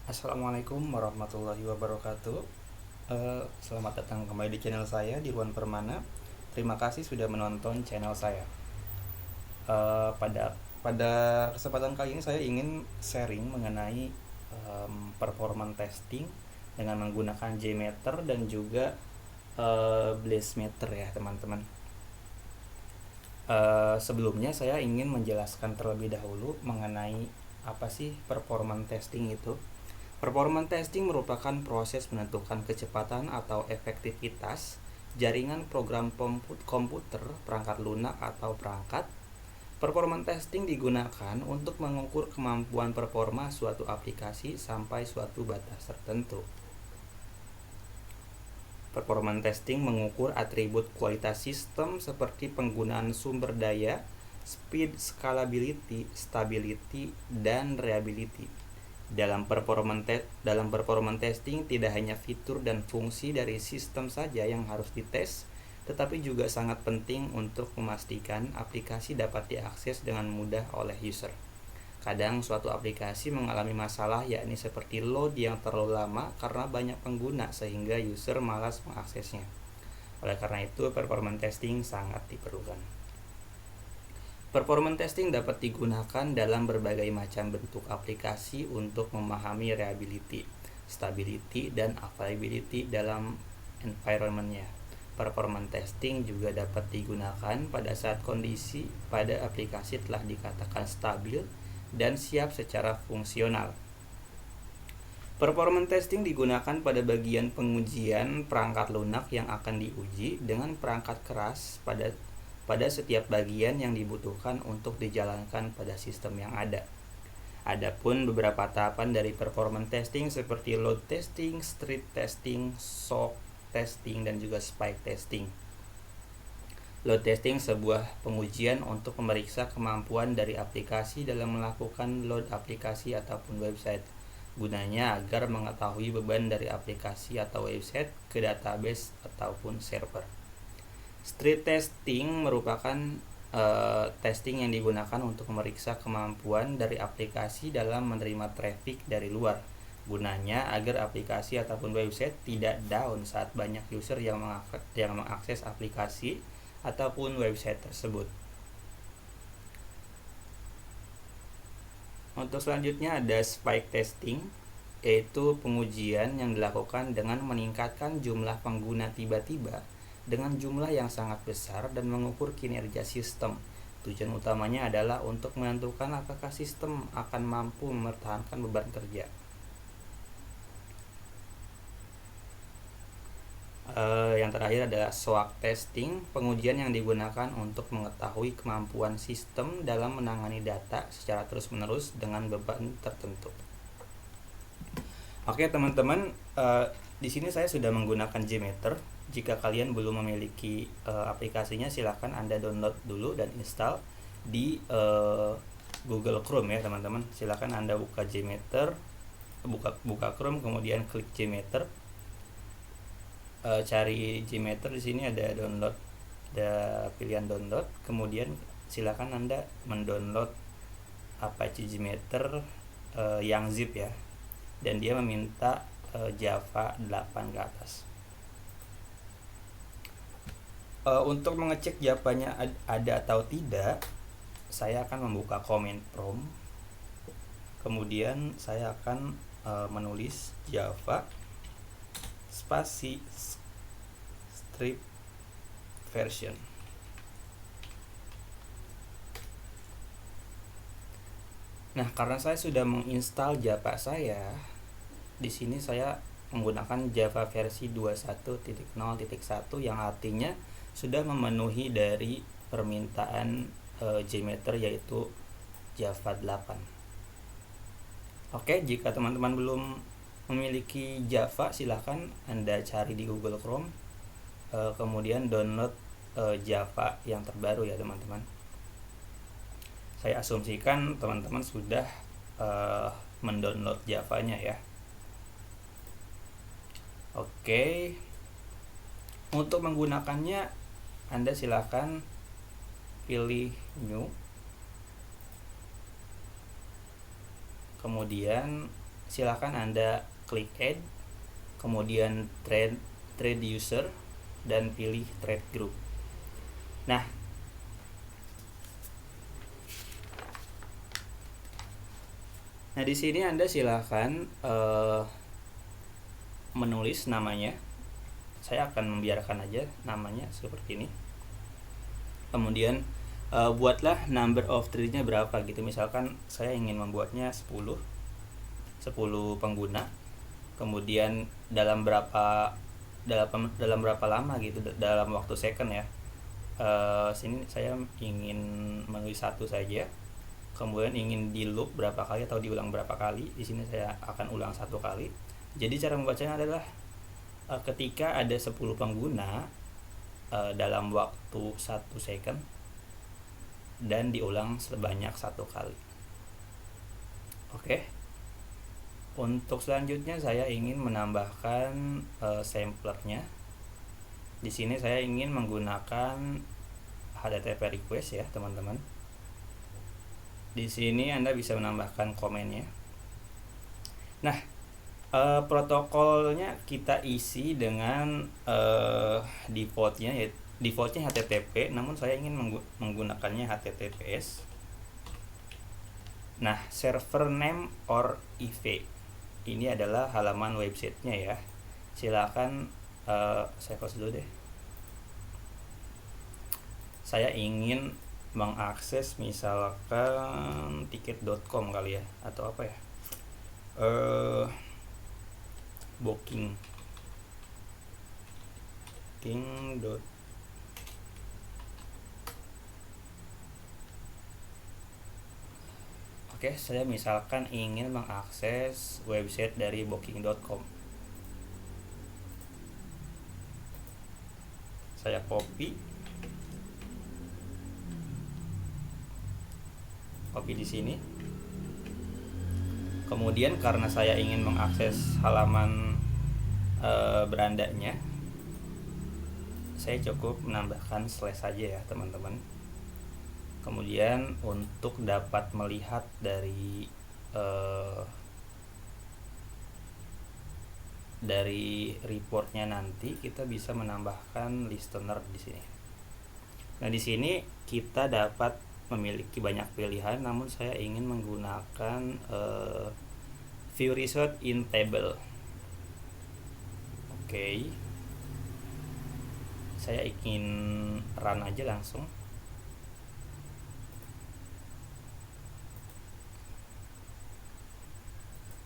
Assalamualaikum warahmatullahi wabarakatuh. Selamat datang kembali di channel saya Dirwan Permana. Terima kasih sudah menonton channel saya. Pada kesempatan kali ini saya ingin sharing mengenai performance testing dengan menggunakan JMeter dan juga Blazemeter ya teman-teman. Sebelumnya saya ingin menjelaskan terlebih dahulu mengenai apa sih performance testing itu. Performance testing merupakan proses menentukan kecepatan atau efektivitas jaringan program komputer, perangkat lunak atau perangkat. Performance testing digunakan untuk mengukur kemampuan performa suatu aplikasi sampai suatu batas tertentu. Performance testing mengukur atribut kualitas sistem seperti penggunaan sumber daya, speed, scalability, stability, dan reliability. Dalam performance testing tidak hanya fitur dan fungsi dari sistem saja yang harus dites, tetapi juga sangat penting untuk memastikan aplikasi dapat diakses dengan mudah oleh user. Kadang suatu aplikasi mengalami masalah, yakni seperti load yang terlalu lama karena banyak pengguna sehingga user malas mengaksesnya. Oleh karena itu, performance testing sangat diperlukan. Performance testing dapat digunakan dalam berbagai macam bentuk aplikasi untuk memahami reliability, stability, dan availability dalam environment-nya. Performance testing juga dapat digunakan pada saat kondisi pada aplikasi telah dikatakan stabil dan siap secara fungsional. Performance testing digunakan pada bagian pengujian perangkat lunak yang akan diuji dengan perangkat keras pada setiap bagian yang dibutuhkan untuk dijalankan pada sistem yang ada. Adapun beberapa tahapan dari performance testing seperti load testing, street testing, shock testing, dan juga spike testing. Load testing sebuah pengujian untuk memeriksa kemampuan dari aplikasi dalam melakukan load aplikasi ataupun website. Gunanya agar mengetahui beban dari aplikasi atau website ke database ataupun server. Street testing merupakan testing yang digunakan untuk memeriksa kemampuan dari aplikasi dalam menerima traffic dari luar. Gunanya agar aplikasi ataupun website tidak down saat banyak user yang mengakses aplikasi ataupun website tersebut. Untuk selanjutnya ada spike testing, yaitu pengujian yang dilakukan dengan meningkatkan jumlah pengguna tiba-tiba dengan jumlah yang sangat besar dan mengukur kinerja sistem. Tujuan utamanya adalah untuk menentukan apakah sistem akan mampu mempertahankan beban kerja. Yang terakhir adalah SWOT testing, pengujian yang digunakan untuk mengetahui kemampuan sistem dalam menangani data secara terus-menerus dengan beban tertentu. Oke teman-teman, di sini saya sudah menggunakan JMeter. Jika kalian belum memiliki aplikasinya, silahkan Anda download dulu dan install di Google Chrome ya teman-teman. Silahkan Anda buka JMeter, buka Chrome, kemudian klik JMeter. Cari JMeter, di sini ada download, ada pilihan download. Kemudian silakan Anda mendownload Apache JMeter yang zip ya, dan dia meminta Java 8 ke atas. Untuk mengecek Javanya ada atau tidak, saya akan membuka command prompt. Kemudian saya akan menulis Java spasi strip version. Nah, karena saya sudah menginstal Java saya, di sini saya menggunakan Java versi 21.0.1 yang artinya sudah memenuhi dari permintaan JMeter, yaitu Java 8. Oke, jika teman-teman belum memiliki Java, silahkan Anda cari di Google Chrome, kemudian download Java yang terbaru ya teman-teman. Saya asumsikan teman-teman sudah mendownload Javanya ya. Oke, untuk menggunakannya Anda silahkan pilih new, kemudian silakan Anda klik add, kemudian trade user, dan pilih trade group. Nah, di sini Anda silakan menulis namanya. Saya akan membiarkan aja namanya seperti ini. Kemudian buatlah number of trade-nya berapa gitu. Misalkan saya ingin membuatnya 10 pengguna. Kemudian dalam berapa lama gitu, dalam waktu second ya. Sini saya ingin menulis satu saja. Kemudian ingin di loop berapa kali atau diulang berapa kali. Di sini saya akan ulang 1 kali. Jadi cara membacanya adalah ketika ada 10 pengguna dalam waktu 1 second dan diulang sebanyak 1 kali. Oke. Untuk selanjutnya saya ingin menambahkan samplernya. Di sini saya ingin menggunakan HTTP request ya, teman-teman. Di sini Anda bisa menambahkan komennya. Nah, protokolnya kita isi dengan defaultnya HTTP, namun saya ingin menggunakannya HTTPS. Nah, server name or IV ini adalah halaman websitenya ya. Silakan saya close dulu deh. Saya ingin mengakses misalkan tiket.com kali ya, atau apa ya, booking. Oke, saya misalkan ingin mengakses website dari booking.com. Saya copy di sini. Kemudian karena saya ingin mengakses halaman berandanya, saya cukup menambahkan slash saja ya, teman-teman. Kemudian untuk dapat melihat dari reportnya nanti, kita bisa menambahkan listener di sini. Nah, di sini kita dapat memiliki banyak pilihan, namun saya ingin menggunakan view result in table. Oke. Saya ingin run aja langsung.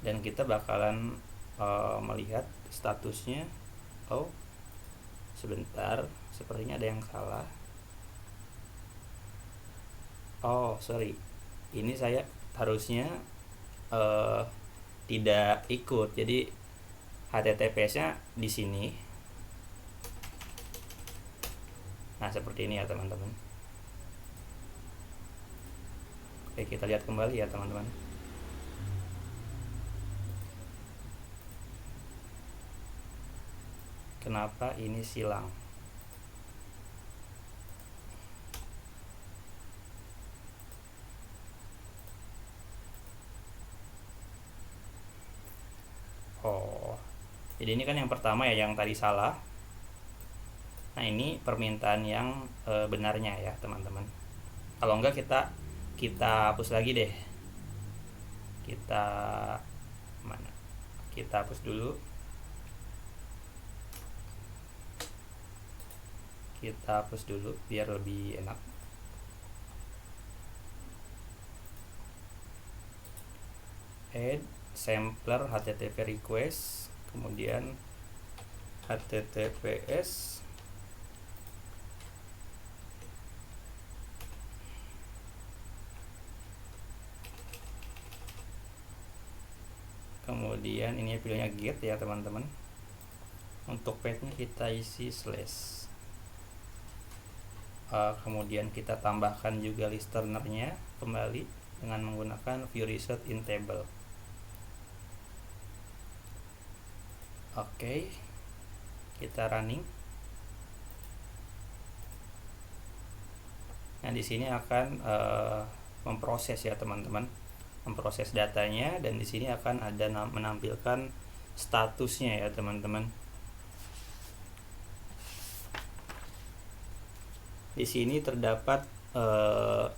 Dan kita bakalan melihat statusnya. Oh, sebentar, sepertinya ada yang salah. Oh, sorry, ini saya harusnya tidak ikut. Jadi HTTPS-nya di sini. Nah, seperti ini ya, teman-teman. Oke, kita lihat kembali ya, teman-teman. Kenapa ini silang? Oh, jadi ini kan yang pertama ya, yang tadi salah. Nah, ini permintaan yang benarnya ya, teman-teman. Kalau enggak, kita hapus lagi deh. Kita hapus dulu. Kita hapus dulu biar lebih enak. Add sampler HTTP request, kemudian HTTPS, kemudian ini pilihnya get ya, teman-teman. Untuk path-nya kita isi slash. Kemudian kita tambahkan juga listener-nya kembali dengan menggunakan view result in table. Oke, kita running. Nah, di sini akan memproses ya, teman-teman. memproses datanya, dan di sini akan ada menampilkan statusnya ya teman-teman. Di sini terdapat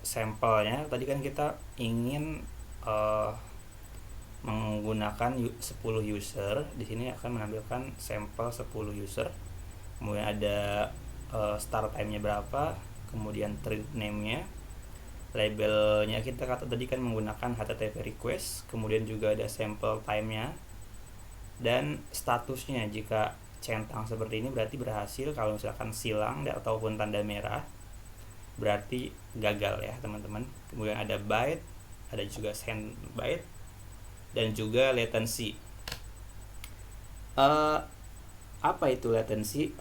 sampelnya. Tadi kan kita ingin menggunakan 10 user. Di sini akan menampilkan sampel 10 user. Kemudian ada start time-nya berapa, kemudian thread name-nya, labelnya kita kata tadi kan menggunakan HTTP request, kemudian juga ada sample time-nya dan statusnya. Jika centang seperti ini berarti berhasil, kalau misalkan silang ataupun tanda merah berarti gagal ya teman-teman. Kemudian ada byte, ada juga send byte, dan juga latency. Apa itu latency?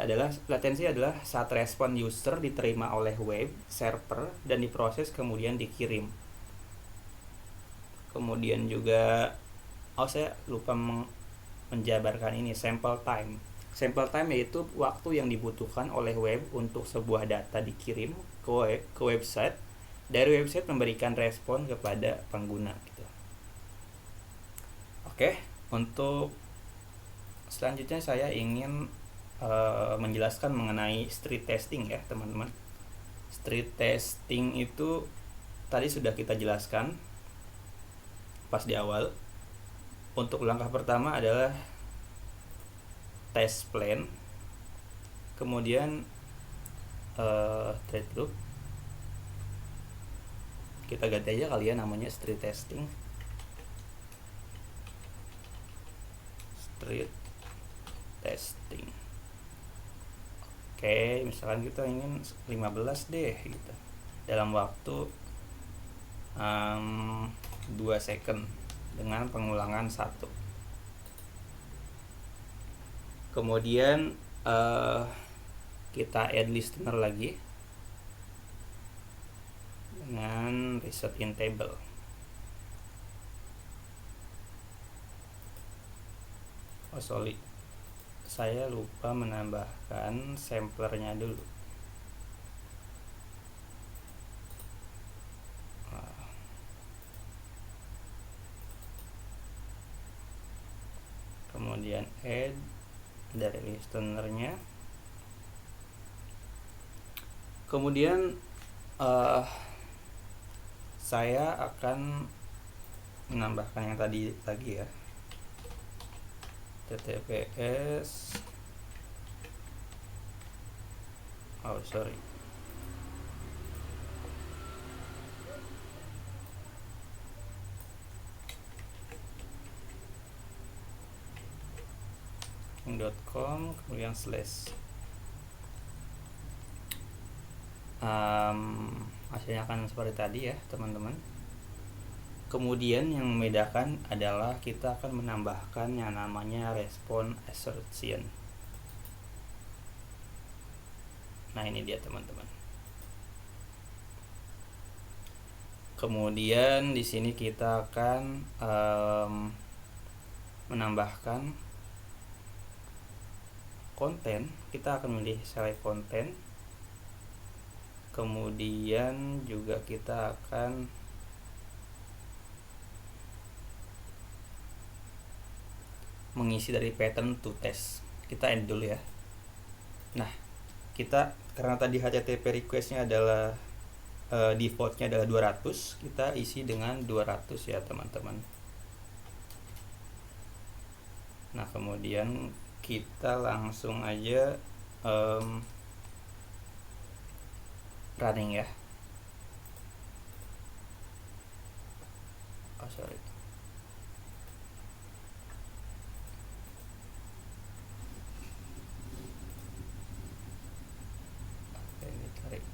Latency adalah saat respon user diterima oleh web server dan diproses kemudian dikirim. Kemudian juga saya lupa menjabarkan ini, sample time. Sample time yaitu waktu yang dibutuhkan oleh web untuk sebuah data dikirim ke website, dari website memberikan respon kepada pengguna gitu. Oke, untuk selanjutnya saya ingin menjelaskan mengenai street testing ya teman-teman. Street testing itu tadi sudah kita jelaskan pas di awal. Untuk langkah pertama adalah test plan, kemudian thread loop. Kita ganti aja kali ya namanya street testing. Street testing. Oke, misalkan kita ingin 15 deh gitu. Dalam waktu 2 second dengan pengulangan 1. Kemudian kita add listener lagi dengan result in table. Sorry, saya lupa menambahkan samplernya dulu. Kemudian add dari listenernya. Kemudian saya akan menambahkan yang tadi lagi ya, TTPS .com kemudian slash. Hasilnya akan seperti tadi ya teman-teman. Kemudian yang membedakan adalah kita akan menambahkan yang namanya response assertion. Nah ini dia teman-teman. Kemudian di sini kita akan menambahkan konten. Kita akan memilih select konten. Kemudian juga kita akan mengisi dari pattern to test. Kita end dulu ya. Nah, kita karena tadi HTTP requestnya adalah defaultnya adalah 200, kita isi dengan 200 ya teman-teman. Nah, kemudian kita langsung aja running ya. Sorry. Ini tarik.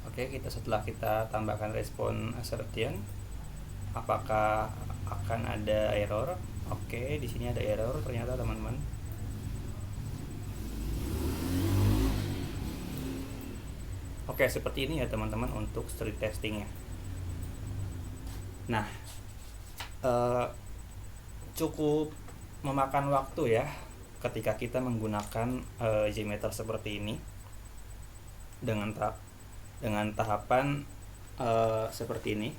Oke, setelah kita tambahkan respon assertion, apakah akan ada error? Oke, di sini ada error ternyata teman-teman. Oke, seperti ini ya teman-teman untuk street testingnya. Nah, cukup memakan waktu ya ketika kita menggunakan JMeter seperti ini dengan dengan tahapan seperti ini.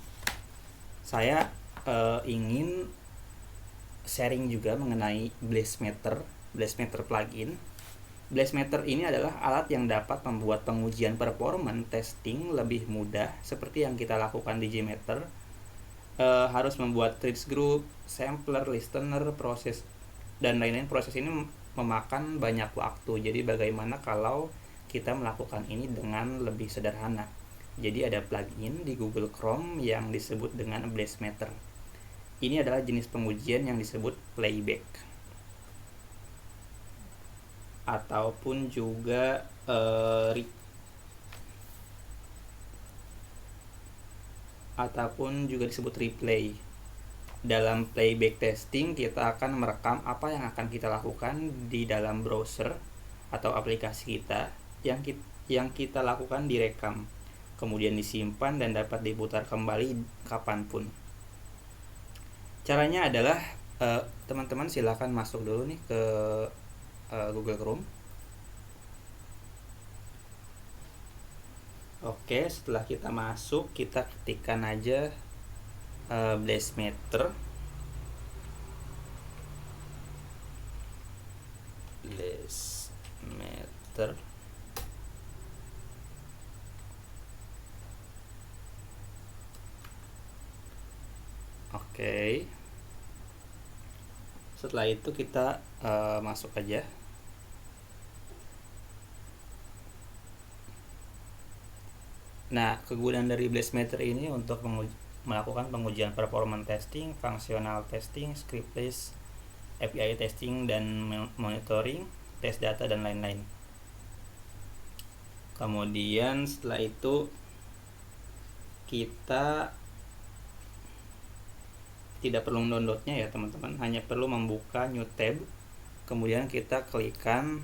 Saya ingin sharing juga mengenai Blazemeter plugin. Blazemeter ini adalah alat yang dapat membuat pengujian performance testing lebih mudah, seperti yang kita lakukan di JMeter. Harus membuat trace group, sampler, listener, proses dan lain-lain. Proses ini memakan banyak waktu. Jadi bagaimana kalau kita melakukan ini dengan lebih sederhana? Jadi ada plugin di Google Chrome yang disebut dengan Blazemeter. Ini adalah jenis pengujian yang disebut playback, ataupun juga disebut replay. Dalam playback testing kita akan merekam apa yang akan kita lakukan di dalam browser atau aplikasi kita. Yang kita lakukan direkam, kemudian disimpan dan dapat diputar kembali kapanpun. Caranya adalah teman-teman silakan masuk dulu nih ke Google Chrome. Oke, setelah kita masuk, kita ketikkan aja Blazemeter. Oke. Setelah itu kita masuk aja. Nah, kegunaan dari Blazemeter ini untuk melakukan pengujian performance testing, functional testing, scriptless, API testing, dan monitoring, tes data, dan lain-lain. Kemudian setelah itu kita tidak perlu downloadnya ya teman-teman, hanya perlu membuka new tab, kemudian kita ketikan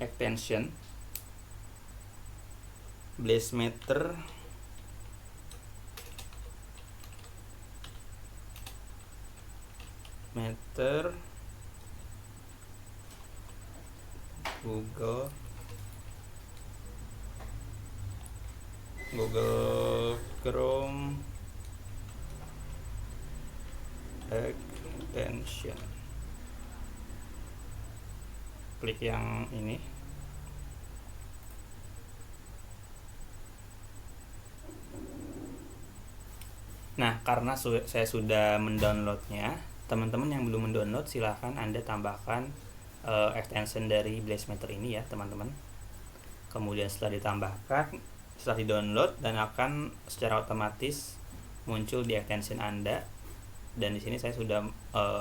extension Blazemeter Google Chrome extension. Klik yang ini. Nah, karena saya sudah mendownloadnya, teman-teman yang belum mendownload silahkan Anda tambahkan extension dari Blazemeter ini ya teman-teman. Kemudian setelah di-download dan akan secara otomatis muncul di extension Anda. Dan di sini saya sudah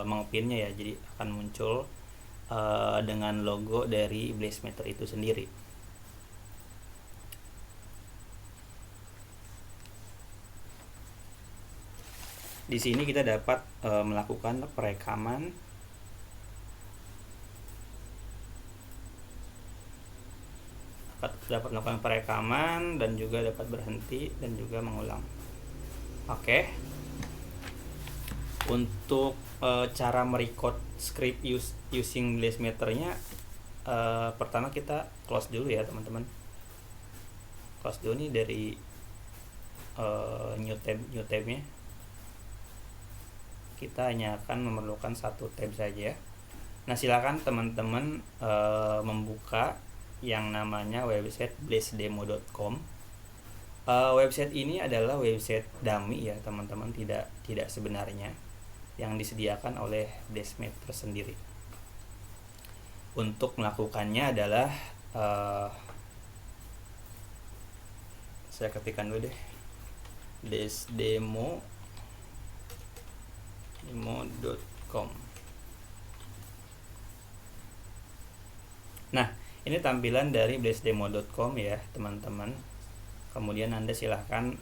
mengpinnya ya, jadi akan muncul dengan logo dari Blazemeter itu sendiri. Di sini kita dapat melakukan perekaman, dan juga dapat berhenti dan juga mengulang. Oke. Untuk cara merecord script using Blazemeter-nya, pertama kita close dulu ya teman-teman. Close dulu nih dari new tab-nya. Kita hanya akan memerlukan satu tab saja. Nah, silakan teman-teman membuka yang namanya website blazedemo.com. Website ini adalah website dummy ya teman-teman, tidak sebenarnya, yang disediakan oleh Blazemeter sendiri. Untuk melakukannya adalah saya ketikkan dulu deh, blazedemo.com. Nah, ini tampilan dari blazedemo.com ya teman-teman. Kemudian Anda silahkan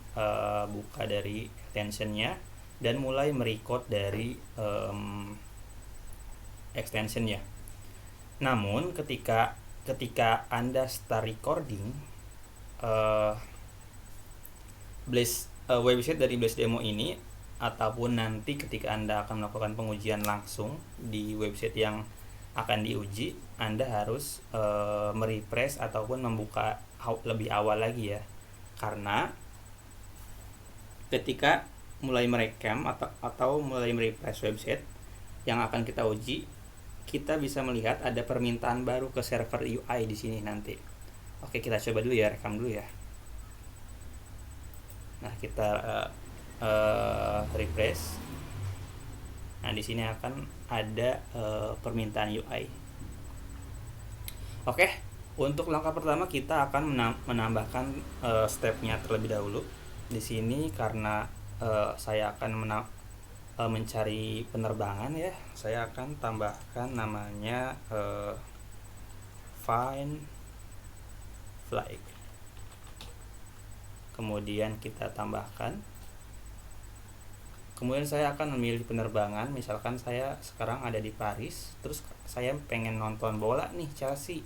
buka dari extensionnya dan mulai merecord dari extensionnya. Namun ketika Anda start recording, website dari Blazedemo ini, ataupun nanti ketika Anda akan melakukan pengujian langsung di website yang akan diuji, Anda harus merefresh ataupun membuka lebih awal lagi ya. Karena ketika mulai merekam atau mulai merefresh website yang akan kita uji, kita bisa melihat ada permintaan baru ke server UI di sini nanti. Oke, kita coba dulu ya, rekam dulu ya. Nah, kita refresh. Nah, di sini akan ada permintaan UI. Oke, untuk langkah pertama kita akan menambahkan stepnya terlebih dahulu. Di sini karena saya akan mencari penerbangan ya, saya akan tambahkan namanya find flight. Kemudian kita tambahkan. Kemudian saya akan memilih penerbangan. Misalkan saya sekarang ada di Paris, terus saya pengen nonton bola nih, Chelsea.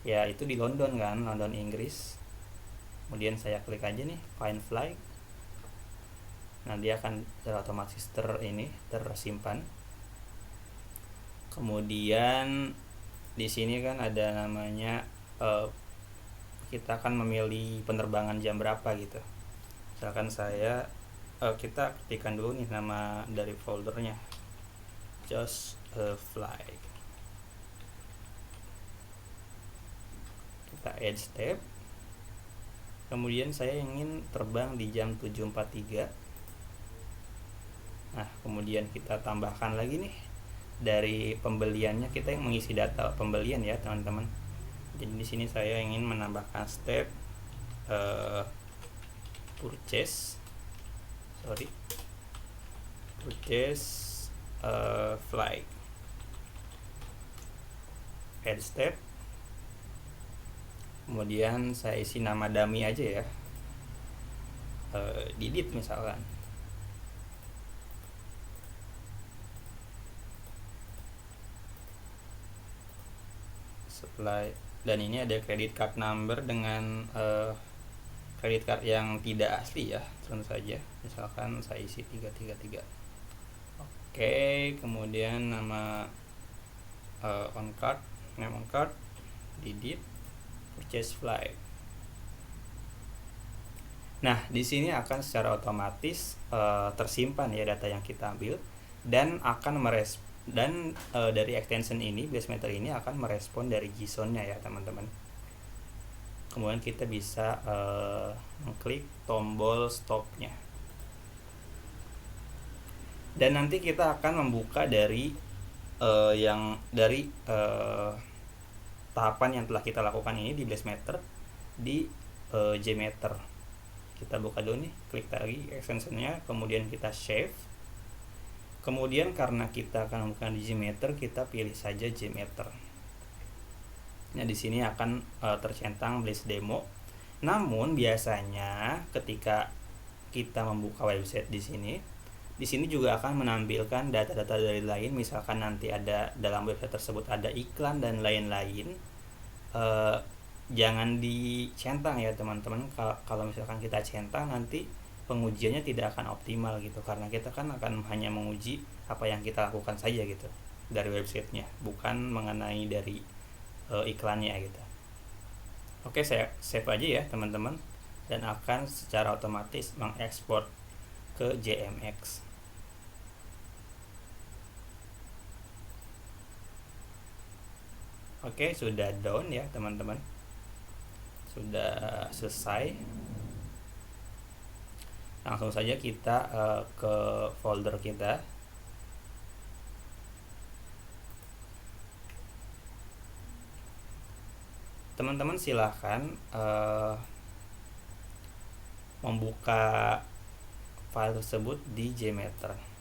Ya, itu di London kan, London, Inggris. Kemudian saya klik aja nih find flight. Nah, dia akan otomatis tersimpan. Kemudian di sini kan ada namanya kita akan memilih penerbangan jam berapa gitu. Misalkan kita ketikkan dulu nih nama dari foldernya, just a flight. Kita add step. Kemudian saya ingin terbang di jam 7.43. Nah, kemudian kita tambahkan lagi nih dari pembeliannya, kita yang mengisi data pembelian ya teman-teman. Jadi di sini saya ingin menambahkan step purchase flight. Add step. Kemudian saya isi nama dummy aja ya, Didit misalkan. Supply, dan ini ada credit card number dengan credit card yang tidak asli ya, tentu saja. Misalkan saya isi 333. Oke, kemudian nama on card, name on card, Didit, purchase flight. Nah, di sini akan secara otomatis tersimpan ya data yang kita ambil, dan akan dari extension ini, Basemeter ini akan merespon dari JSON-nya ya teman-teman. Kemudian kita bisa mengklik tombol stop-nya. Dan nanti kita akan membuka dari tahapan yang telah kita lakukan ini di Basemeter di JMeter. Kita buka dulu nih, klik lagi extension-nya, kemudian kita save. Kemudian karena kita akan membuka di JMeter, kita pilih saja JMeter. Nah, di sini akan tercentang Blaze demo. Namun biasanya ketika kita membuka website di sini juga akan menampilkan data-data dari lain. Misalkan nanti ada dalam website tersebut ada iklan dan lain-lain. Jangan dicentang ya teman-teman. Kalau misalkan kita centang, nanti pengujiannya tidak akan optimal gitu, karena kita kan akan hanya menguji apa yang kita lakukan saja gitu dari websitenya, bukan mengenai dari iklannya gitu. Oke, saya save aja ya teman-teman, dan akan secara otomatis mengekspor ke JMX. Oke, sudah down ya teman-teman, sudah selesai. Langsung saja kita ke folder kita. Teman-teman silahkan membuka file tersebut di JMeter.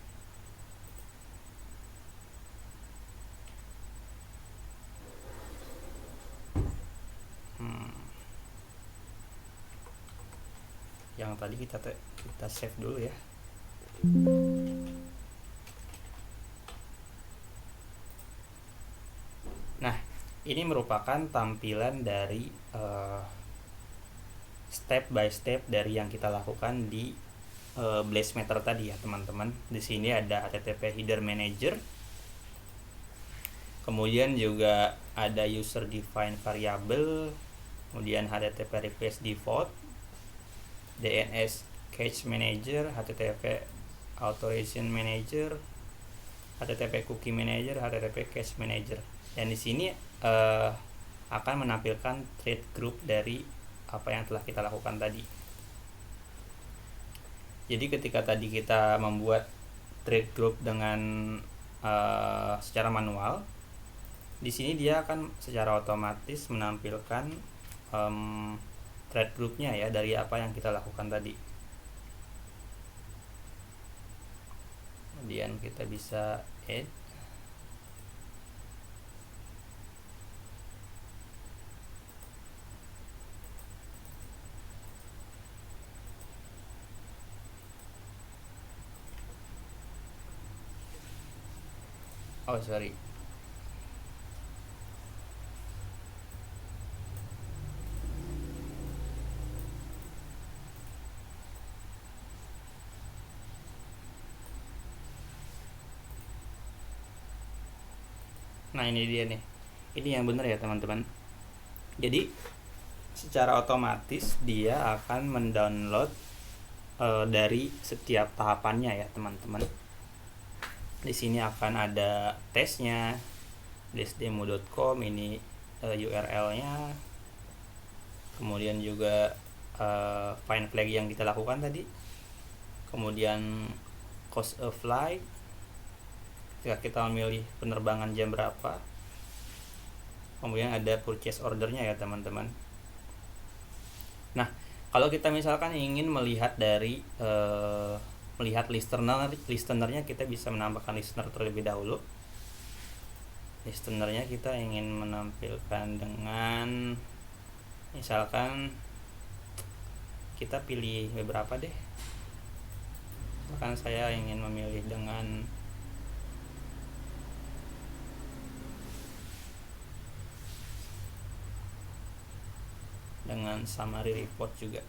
Yang tadi kita save dulu ya. Nah, ini merupakan tampilan dari step by step dari yang kita lakukan di Basemeter tadi ya teman-teman. Di sini ada HTTP header manager. Kemudian juga ada user defined variable, kemudian HTTP request default, DNS cache manager, HTTP authorization manager, HTTP cookie manager, HTTP cache manager. Dan di sini akan menampilkan thread group dari apa yang telah kita lakukan tadi. Jadi ketika tadi kita membuat thread group dengan secara manual, di sini dia akan secara otomatis menampilkan thread groupnya ya dari apa yang kita lakukan tadi. Kemudian kita bisa add. Oh sorry. Nah ini dia nih, ini yang benar ya teman-teman. Jadi secara otomatis dia akan mendownload dari setiap tahapannya ya teman-teman. Di sini akan ada tesnya, desdemo.com, ini URL-nya. Kemudian juga find flag yang kita lakukan tadi. Kemudian cost of flight, ketika kita memilih penerbangan jam berapa. Kemudian ada purchase ordernya ya teman-teman. Nah, kalau kita misalkan ingin melihat dari melihat listenernya, kita bisa menambahkan listener terlebih dahulu. Listenernya kita ingin menampilkan dengan, misalkan kita pilih beberapa deh. Misalkan saya ingin memilih dengan summary report juga.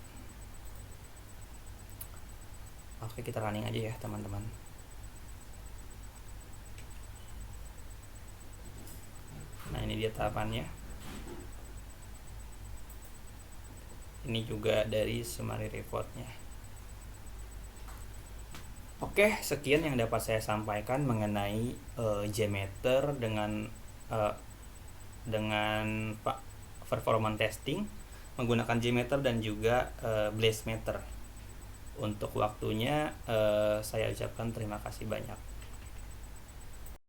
Oke, kita running aja ya teman-teman. Nah ini dia tahapannya. Ini juga dari summary reportnya. Oke, sekian yang dapat saya sampaikan mengenai JMeter dengan performance testing menggunakan JMeter dan juga Blazemeter. Untuk waktunya saya ucapkan terima kasih banyak.